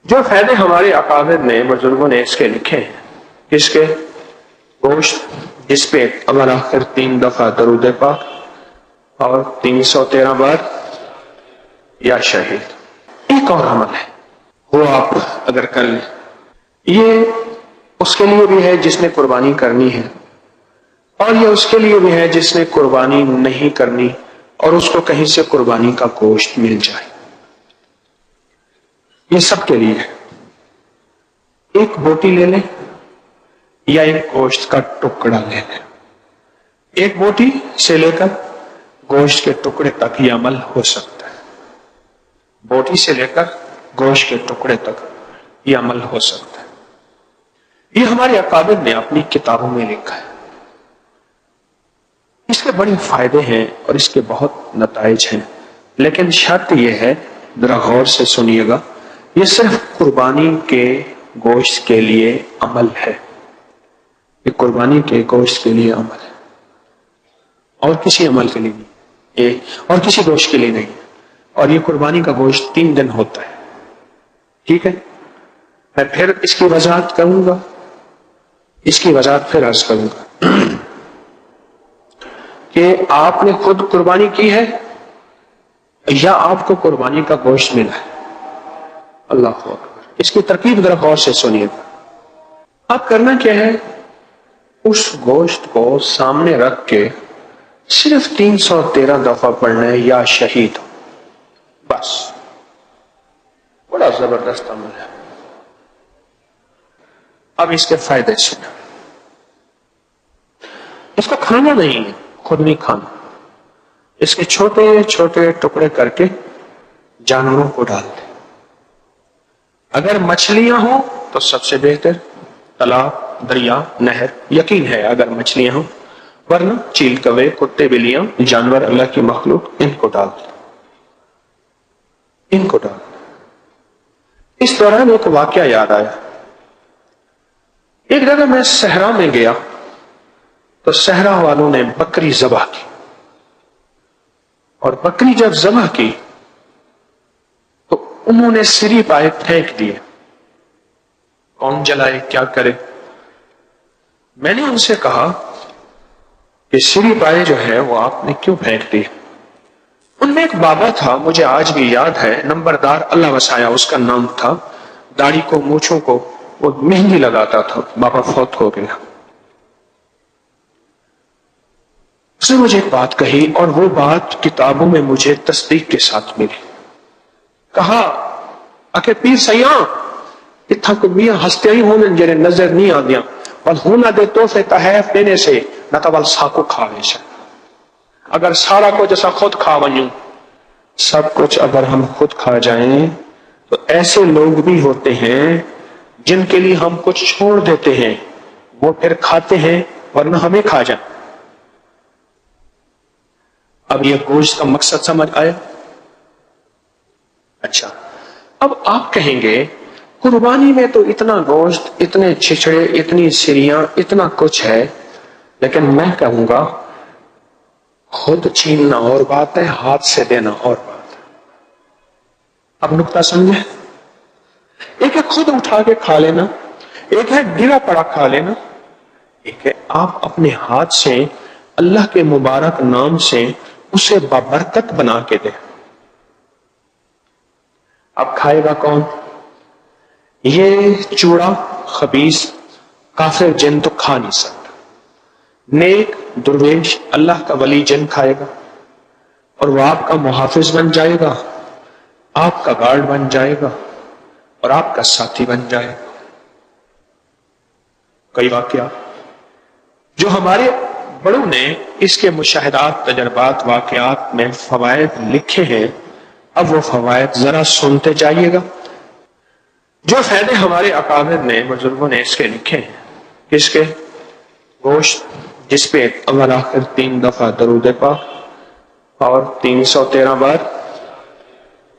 جو فائدے ہمارے اکابر نے بزرگوں نے اس کے لکھے ہیں، اس کے گوشت جس پہ اول آخر 3 دفعہ درود پاک اور 313 بار یا شہید۔ ایک اور عمل ہے، وہ آپ اگر کر لیں، یہ اس کے لیے بھی ہے جس نے قربانی کرنی ہے، اور یہ اس کے لیے بھی ہے جس نے قربانی نہیں کرنی اور اس کو کہیں سے قربانی کا گوشت مل جائے۔ یہ سب کے لیے ہے۔ ایک بوٹی لے لیں یا ایک گوشت کا ٹکڑا لے لیں، ایک بوٹی سے لے کر گوشت کے ٹکڑے تک یہ عمل ہو سکتا ہے، بوٹی سے لے کر گوشت کے ٹکڑے تک یہ عمل ہو سکتا ہے۔ یہ ہمارے اکابر نے اپنی کتابوں میں لکھا ہے۔ اس کے بڑے فائدے ہیں اور اس کے بہت نتائج ہیں، لیکن شرط یہ ہے، ذرا غور سے سنیے گا، یہ صرف قربانی کے گوشت کے لیے عمل ہے، یہ قربانی کے گوشت کے لیے عمل ہے، اور کسی عمل کے لیے نہیں، اور کسی گوشت کے لیے نہیں، اور یہ قربانی کا گوشت 3 دن ہوتا ہے۔ ٹھیک ہے، میں پھر اس کی وضاحت کروں گا، اس کی وضاحت پھر عرض کروں گا کہ آپ نے خود قربانی کی ہے یا آپ کو قربانی کا گوشت ملا ہے۔ اللہ اکبر، اس کی ترکیب ذرا غور سے سنیے گا۔ اب کرنا کیا ہے، اس گوشت کو سامنے رکھ کے صرف 313 دفعہ پڑھنا ہے یا شہید، بس۔ بڑا زبردست عمل ہے۔ اب اس کے فائدے سنیں۔ اس کا کھانا نہیں ہے، خود نہیں کھانا، اس کے چھوٹے چھوٹے ٹکڑے کر کے جانوروں کو ڈال دیں۔ اگر مچھلیاں ہوں تو سب سے بہتر، تالاب، دریا، نہر، یقین ہے اگر مچھلیاں ہوں، ورنہ چیل، کوے، کتے، بلیاں، جانور اللہ کی مخلوق، ان کو ڈال دیں، ان کو ڈال دیں۔ اس دوران ایک واقعہ یاد آیا۔ ایک جگہ میں صحرا میں گیا تو صحرا والوں نے بکری ذبح کی، اور بکری جب ذبح کی تو انہوں نے سری پائے پھینک دیے۔ کون جلائے، کیا کرے؟ میں نے ان سے کہا کہ سری پائے جو ہے وہ آپ نے کیوں پھینک دی؟ ان میں ایک بابا تھا، مجھے آج بھی یاد ہے، نمبردار، اللہ وسایا اس کا نام تھا، داڑھی کو، مونچھوں کو وہ مہندی لگاتا تھا، بابا فوت ہو گیا۔ اس نے مجھے ایک بات کہی، اور وہ بات کتابوں میں مجھے تصدیق کے ساتھ ملی۔ کہا کہ پیر سیاں اتھا کو میاں ہستے ہی ہونے جنہیں نظر نہیں آدیاں، بل ہونا دے توفے تحیف دینے سے نہ تو بل ساکو کھاوے سے۔ اگر سارا کو جیسا خود کھا ونیوں، سب کچھ اگر ہم خود کھا جائیں تو ایسے لوگ بھی ہوتے ہیں جن کے لیے ہم کچھ چھوڑ دیتے ہیں، وہ پھر کھاتے ہیں ورنہ ہمیں کھا جائیں۔ اب یہ گوشت کا مقصد سمجھ آیا؟ اچھا، اب آپ کہیں گے قربانی میں تو اتنا گوشت، اتنے چھچڑے، اتنی سریاں، اتنا کچھ ہے، لیکن میں کہوں گا خود چھیننا اور بات ہے، ہاتھ سے دینا اور بات ہے۔ اب نقطہ سمجھے؟ ایک ہے خود اٹھا کے کھا لینا، ایک ہے گرا پڑا کھا لینا، ایک ہے آپ اپنے ہاتھ سے اللہ کے مبارک نام سے اسے بابرکت بنا کے دیں۔ اب کھائے گا کون؟ یہ چوڑا خبیث کافر جن تو کھا نہیں سکتا، نیک درویش اللہ کا ولی جن کھائے گا، اور وہ آپ کا محافظ بن جائے گا، آپ کا گارڈ بن جائے گا، اور آپ کا ساتھی بن جائے گا۔ کئی واقعہ جو ہمارے بڑوں نے اس کے مشاہدات، تجربات، واقعات میں فوائد لکھے ہیں، اب وہ فوائد ذرا سنتے جائیے گا۔ جو فائدے ہمارے اکابر نے بزرگوں نے اس کے لکھے ہیں، اس کے گوشت جس پہ اول آخر 3 دفعہ درود پاک اور 313 بار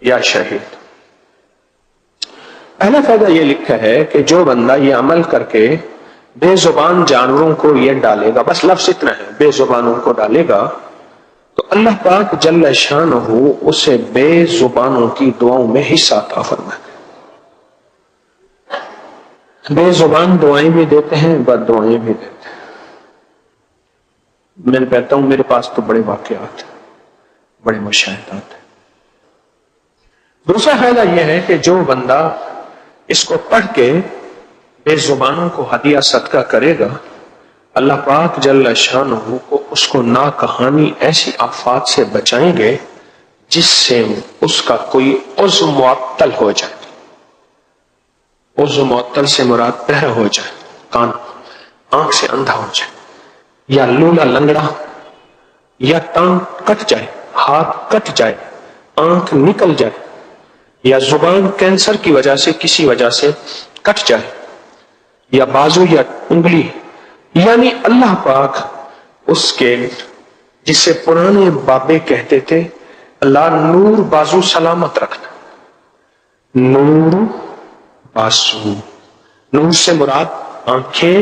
یا شہید۔ پہلا فائدہ یہ لکھا ہے کہ جو بندہ یہ عمل کر کے بے زبان جانوروں کو یہ ڈالے گا، بس لفظ اتنا ہے، بے زبانوں کو ڈالے گا، تو اللہ پاک جل شانہ اسے بے زبانوں کی دعاؤں میں حصہ عطا فرمائے۔ بے زبان دعائیں بھی دیتے ہیں، بد دعائیں بھی دیتے ہیں۔ میں کہتا ہوں میرے پاس تو بڑے واقعات ہیں، بڑے مشاہدات ہیں۔ دوسرا فائدہ یہ ہے کہ جو بندہ اس کو پڑھ کے بے زبانوں کو ہدیہ صدقہ کرے گا، اللہ پاک جل شانہ کو اس کو ناکہانی ایسی آفات سے بچائیں گے جس سے اس کا کوئی عضو معطل ہو جائے۔ عضو معطل سے مراد بہرا ہو جائے، کان آنکھ سے اندھا ہو جائے، یا لولا لنگڑا، یا ٹانگ کٹ جائے، ہاتھ کٹ جائے، آنکھ نکل جائے، یا زبان کینسر کی وجہ سے کسی وجہ سے کٹ جائے، یا بازو یا انگلی، یعنی اللہ پاک اس کے، جسے پرانے بابے کہتے تھے اللہ نور بازو سلامت رکھنا، نور بازو، نور سے مراد آنکھیں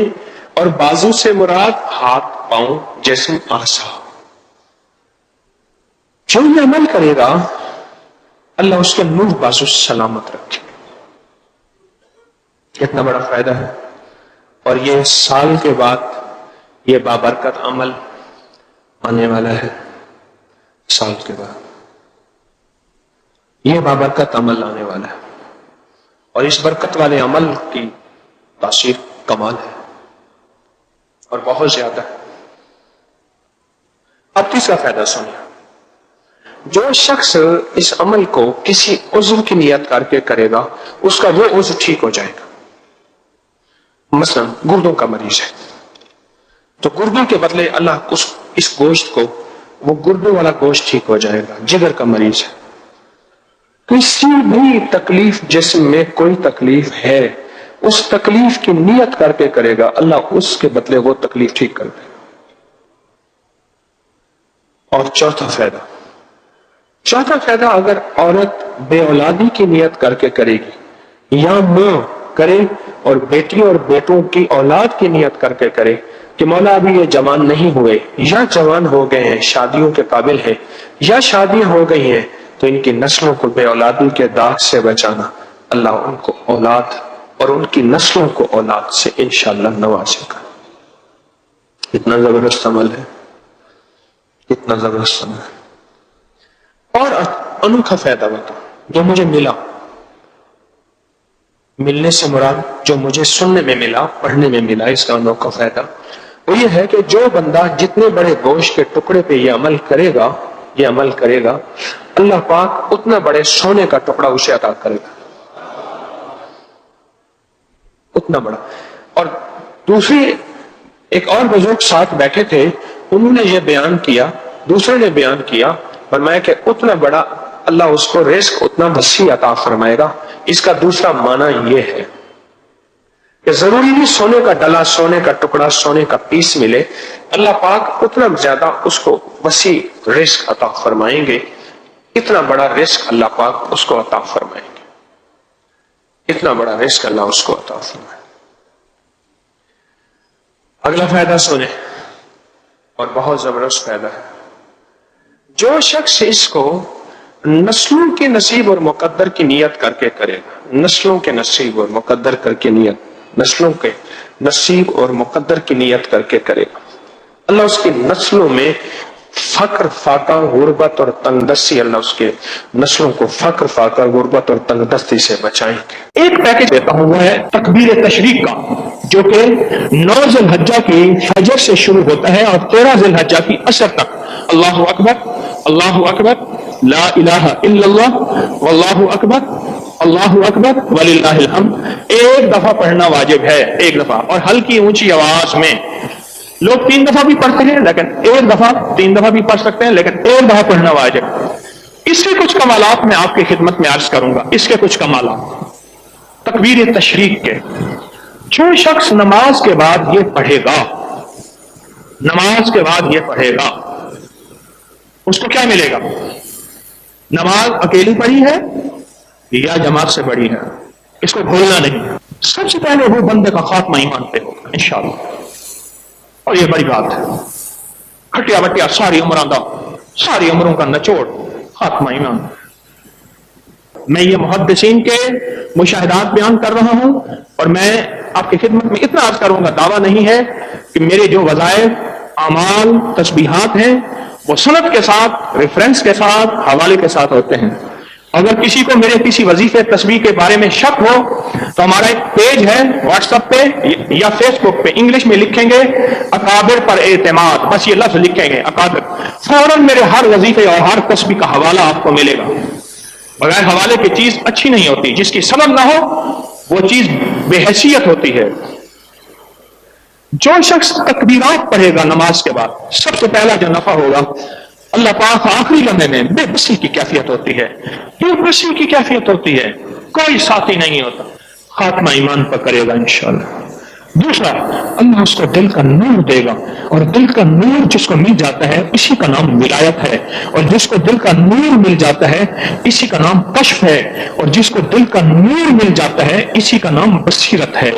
اور بازو سے مراد ہاتھ پاؤں جسم اعضاء۔ جو یہ عمل کرے گا اللہ اس کے نور بازو سلامت رکھے۔ کتنا بڑا فائدہ ہے، اور یہ سال کے بعد یہ بابرکت عمل آنے والا ہے۔ سال کے بعد یہ بابرکت عمل آنے والا ہے، اور اس برکت والے عمل کی تاثیر کمال ہے اور بہت زیادہ ہے۔ اب تیسرا فائدہ سنیے، جو شخص اس عمل کو کسی عضو کی نیت کر کے کرے گا اس کا وہ عضو ٹھیک ہو جائے گا۔ مثلا گردوں کا مریض ہے تو گردوں کے بدلے اللہ اس گوشت کو، وہ گردوں والا گوشت ٹھیک ہو جائے گا۔ جگر کا مریض ہے، کسی بھی تکلیف جسم میں کوئی تکلیف ہے اس تکلیف کی نیت کر کے کرے گا اللہ اس کے بدلے وہ تکلیف ٹھیک کر دے گا۔ اور چوتھا فائدہ اگر عورت بے اولادی کی نیت کر کے کرے گی، یا ماں کرے اور بیٹیوں اور بیٹوں کی اولاد کی نیت کر کے کرے کہ مولا ابھی یہ جوان نہیں ہوئے یا جوان ہو گئے ہیں، شادیوں کے قابل ہیں، یا شادیاں ہو گئی ہیں، تو ان کی نسلوں کو بے اولادی کے داغ سے بچانا، اللہ ان کو اولاد اور ان کی نسلوں کو اولاد سے انشاءاللہ نوازے گا۔ کتنا زبردست عمل ہے، کتنا زبردست عمل ہے۔ اور انوکھا فائدہ بتا جو مجھے ملا، ملنے سے مراد جو مجھے سننے میں ملا، پڑھنے میں ملا، اس کا انوکھا فائدہ وہ یہ ہے کہ جو بندہ جتنے بڑے گوشت کے ٹکڑے پہ یہ عمل کرے گا اللہ پاک اتنا بڑے سونے کا ٹکڑا اسے عطا کرے گا، اتنا بڑا۔ اور دوسری ایک اور بزرگ ساتھ بیٹھے تھے، انہوں نے یہ بیان کیا، دوسرے نے بیان کیا، فرمایا کہ اتنا بڑا اللہ اس کو رزق اتنا وسیع عطا فرمائے گا۔ اس کا دوسرا معنی یہ ہے کہ ضروری نہیں سونے کا ڈلا، سونے کا ٹکڑا، سونے کا پیس ملے، اللہ پاک اتنا زیادہ اس کو وسیع رزق عطا فرمائیں گے، اتنا بڑا رزق اللہ پاک اس کو عطا فرمائیں گے، اتنا بڑا رزق اللہ اس کو عطا فرمائے۔ اگلا فائدہ سنیں، اور بہت زبردست فائدہ ہے۔ جو شخص اس کو نسلوں کے نصیب اور مقدر کی نیت کر کے کرے گا، نسلوں کے نصیب اور مقدر کر کے نیت، نسلوں کے نصیب اور مقدر کی نیت کر کے کرے گا، اللہ اس کی نسلوں میں فقر، فاقہ، غربت اور تنگ دستی، اللہ اس کے نسلوں کو فقر، فاقہ، غربت اور تنگ دستی سے بچائیں گے۔ ایک پیکج دیتا ہوں، وہ ہے تکبیر تشریق کا، جو کہ 9 ذی الحجہ کی فجر سے شروع ہوتا ہے اور 13 ذی الحجہ کی عصر تک۔ اللہ اکبر، اللہ اکبر، لا الہ الا اللہ، واللہ اکبر، اللہ اکبر وللہ الحمد، ایک دفعہ پڑھنا واجب ہے، ایک دفعہ، اور ہلکی اونچی آواز میں۔ لوگ 3 دفعہ بھی پڑھتے ہیں لیکن ایک دفعہ، 3 دفعہ بھی پڑھ سکتے ہیں لیکن ایک دفعہ پڑھنا واجب۔ اس کے کچھ کمالات میں آپ کی خدمت میں عرض کروں گا، اس کے کچھ کمالات تکبیر تشریق کے۔ جو شخص نماز کے بعد یہ پڑھے گا، نماز کے بعد یہ پڑھے گا، اس کو کیا ملے گا؟ نماز اکیلی پڑھی ہے یا جماعت سے پڑھی ہے، اس کو بھولنا نہیں۔ سب سے پہلے وہ بندے کا خاتمہ ایمان پہ ہوگا انشاءاللہ، اور یہ بڑی بات ہے۔ کھٹیا بٹیا ساری عمروں کا، ساری عمروں کا نچوڑ خاتمہ ایمان۔ میں یہ محدثین کے مشاہدات بیان کر رہا ہوں، اور میں آپ کی خدمت میں اتنا عرض کروں گا، دعویٰ نہیں ہے کہ میرے جو وظائف، اعمال، تسبیحات ہیں وہ سند کے ساتھ، ریفرنس کے ساتھ، حوالے کے ساتھ ہوتے ہیں۔ اگر کسی کو میرے کسی وظیفے تسبیح کے بارے میں شک ہو تو ہمارا ایک پیج ہے واٹس ایپ پہ یا فیس بک پہ، انگلش میں لکھیں گے اکابر پر اعتماد، بس یہ لفظ لکھیں گے اکابر، فوراً میرے ہر وظیفے اور ہر تسبیح کا حوالہ آپ کو ملے گا۔ بغیر حوالے کی چیز اچھی نہیں ہوتی، جس کی سند نہ ہو وہ چیز بے حیثیت ہوتی ہے۔ جو شخص تکبیرات پڑھے گا نماز کے بعد، سب سے پہلا جو نفع ہوگا، اللہ پاک آخری لمحے میں بے بسی کی کیفیت ہوتی ہے، بے بسی کی کیفیت ہوتی ہے، کوئی ساتھی نہیں ہوتا، خاتمہ ایمان پر کرے گا انشاءاللہ۔ دوسرا، اللہ اس کو دل کا نور دے گا، اور دل کا نور جس کو مل جاتا ہے اسی کا نام ولایت ہے، اور جس کو دل کا نور مل جاتا ہے اسی کا نام کشف ہے، اور جس کو دل کا نور مل جاتا ہے اسی کا نام بصیرت ہے،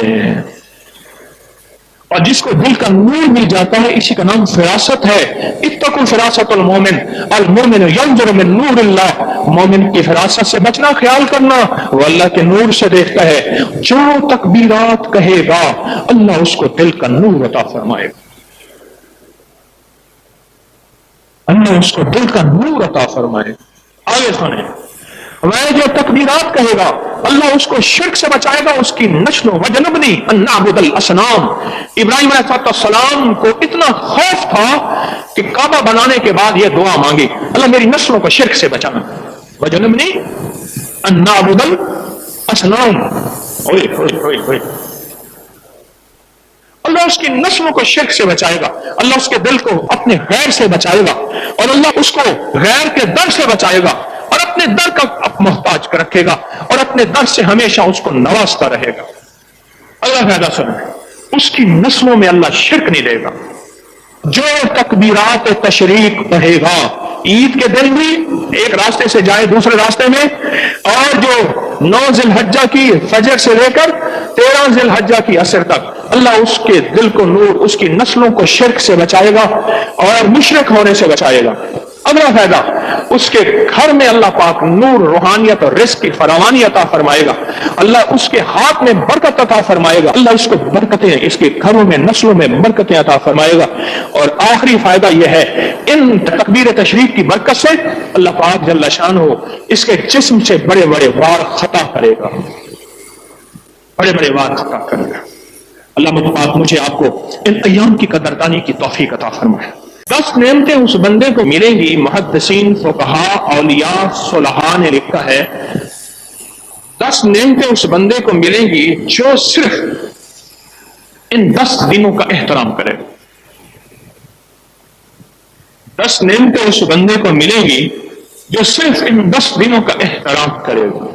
اور جس کو دل کا نور مل جاتا ہے اسی کا نام فراست ہے۔ اتقوا فراست المومن، المومن ينظر من نور اللہ، مومن کی فراست سے بچنا، خیال کرنا، وہ اللہ کے نور سے دیکھتا ہے۔ جو تکبیرات کہے گا اللہ اس کو دل کا نور عطا فرمائے گا، اللہ اس کو دل کا نور عطا فرمائے گا۔ آگے سنیں، وہ جو تکبیرات کہے گا اللہ اس کو شرک سے بچائے گا، اس کی نسل وجنبنی ان نعبد الاصنام۔ ابراہیم علیہ السلام کو اتنا خوف تھا کہ کعبہ بنانے کے بعد یہ دعا مانگی، اللہ میری نسلوں کو شرک سے بچانا، وجنبنی ان نعبد الاصنام۔ اللہ اس کی نسلوں کو شرک سے بچائے گا، اللہ اس کے دل کو اپنے غیر سے بچائے گا، اور اللہ اس کو غیر کے در سے بچائے گا، اور اپنے در کا محتاج کر رکھے گا، اور اپنے در سے ہمیشہ اس کو نوازتا رہے گا۔ اللہ فائدہ سنیں، اس کی نسلوں میں اللہ شرک نہیں دے گا۔ جو تکبیرات تشریق پڑھے گا، عید کے دن بھی ایک راستے سے جائے دوسرے راستے میں، اور جو 9 ذی الحجہ کی فجر سے لے کر 13 ذی الحجہ کی عصر تک، اللہ اس کے دل کو نور، اس کی نسلوں کو شرک سے بچائے گا اور مشرک ہونے سے بچائے گا۔ اگلا فائدہ، اس کے گھر میں اللہ پاک نور، روحانیت اور رزق کی فراوانی عطا فرمائے گا، اللہ اس کے ہاتھ میں برکت عطا فرمائے گا، اللہ اس کو برکتیں، اس کے گھروں میں نسلوں میں برکتیں عطا فرمائے گا۔ اور آخری فائدہ یہ ہے، ان تکبیر تشریف کی برکت سے اللہ پاک جل شانہ اس کے جسم سے بڑے بڑے وار خطا کرے گا، بڑے بڑے وار خطا کرے گا۔ اللہ پاک مجھے آپ کو ان ایام کی قدردانی کی توفیق عطا فرمائے۔ 10 نعمتیں اس بندے کو ملیں گی، محدثین، فقہاء، اولیاء، صلحاء نے لکھا ہے 10 نعمتیں اس بندے کو ملیں گی جو صرف ان 10 دنوں کا احترام کرے گا۔ 10 نعمتیں اس بندے کو ملیں گی جو صرف ان 10 دنوں کا احترام کرے گا۔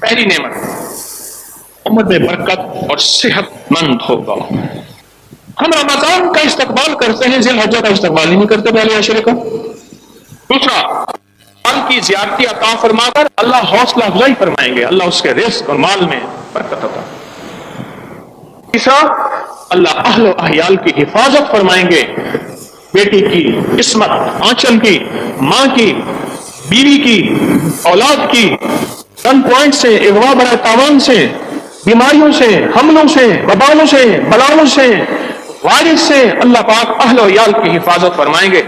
پہلی نعمت، امت میں برکت اور صحت مند ہوگا۔ ہم رمضان کا استقبال کرتے ہیں، ذی الحجہ کا استقبال نہیں کرتے پہلے عشرے کا۔ دوسرا، مال کی زیادتی عطا فرما کر اللہ حوصلہ افزائی فرمائیں گے، اللہ اس کے رزق اور مال میں برکت عطا۔ تیسرا، اللہ اہل و عیال کی حفاظت فرمائیں گے، بیٹی کی عصمت، آنچل کی، ماں کی، بیوی کی، اولاد کی، گن پوائنٹ سے، اغوا برائے تاوان سے، بیماریوں سے، حملوں سے، وبالوں سے، بلاؤں سے، وائرس سے اللہ پاک اہل و عیال کی حفاظت فرمائیں گے۔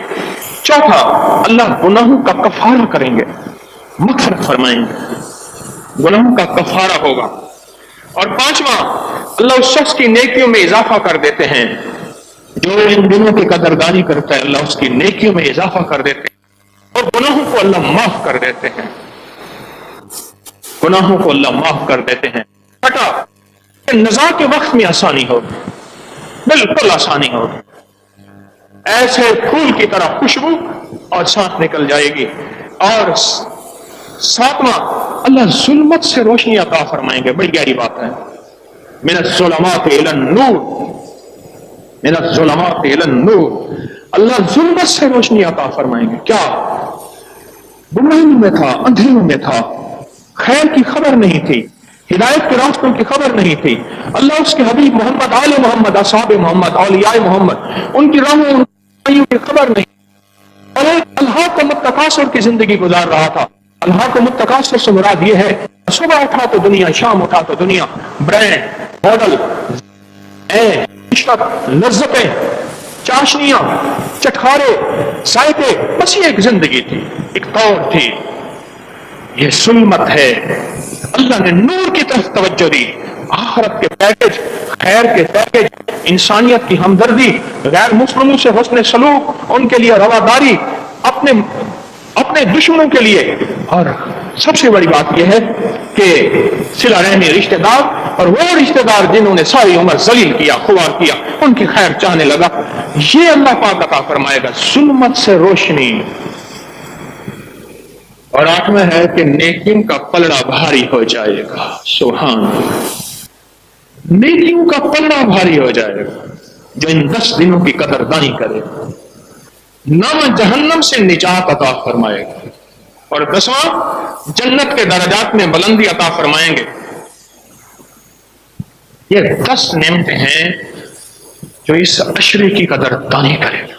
چوتھا، اللہ گناہوں کا کفارہ کریں گے، مغفرت فرمائیں گے، گناہوں کا کفارہ ہوگا۔ اور پانچواں، اللہ اس شخص کی نیکیوں میں اضافہ کر دیتے ہیں جو ان دنوں کی قدردانی کرتا ہے، اللہ اس کی نیکیوں میں اضافہ کر دیتے ہیں، اور گناہوں کو اللہ معاف کر دیتے ہیں، گناہوں کو اللہ معاف کر دیتے ہیں۔ چھٹا، نزاع کے وقت میں آسانی ہوگی، بالکل آسانی ہوگی، ایسے پھول کی طرح خوشبو اور سانس نکل جائے گی۔ اور ساتواں، اللہ ظلمت سے روشنی عطا فرمائیں گے، بڑی گہری بات ہے، من الظلمات الی النور، من الظلمات الی النور، اللہ ظلمت سے روشنی عطا فرمائیں گے۔ کیا گمراہی میں تھا، اندھیروں میں تھا، خیر کی خبر نہیں تھی، ہدایت کے راستوں کی خبر نہیں تھی، اللہ اس کے حبیب محمد، آل محمد، اصحاب محمد، اولیاء محمد، ان کی راہوں کی خبر نہیں، اور اللہ کو متکاثر کی زندگی گزار رہا تھا۔ اللہ کو متکاثر سے مراد یہ ہے، صبح اٹھا تو دنیا، شام اٹھا تو دنیا، برانڈ، ماڈل، عشرت، لذتیں، چاشنیاں، چٹخارے، ذائقے، بس یہ ایک زندگی تھی، ایک طور تھی۔ یہ ظلمت ہے، اللہ نے نور کی طرف توجہ دی، آخرت کے پیکج، خیر کے پیکج، انسانیت کی ہمدردی، غیر مسلموں سے حسن سلوک، ان کے لیے رواداری، اپنے دشمنوں کے لیے، اور سب سے بڑی بات یہ ہے کہ صلہ رحمی رشتہ دار، اور وہ رشتہ دار جنہوں نے ساری عمر ذلیل کیا، خوار کیا، ان کی خیر چاہنے لگا، یہ اللہ پاک عطا فرمائے گا ظلمت سے روشنی۔ اور آٹھواں ہے کہ نیکیوں کا پلڑا بھاری ہو جائے گا، سبحان اللہ، نیکیوں کا پلڑا بھاری ہو جائے گا جو ان 10 دنوں کی قدردانی کرے، نہ جہنم سے نجات عطا فرمائے گا، اور 10واں جنت کے درجات میں بلندی عطا فرمائیں گے۔ یہ 10 نعمتیں ہیں جو اس عشرے کی قدردانی کرے گا۔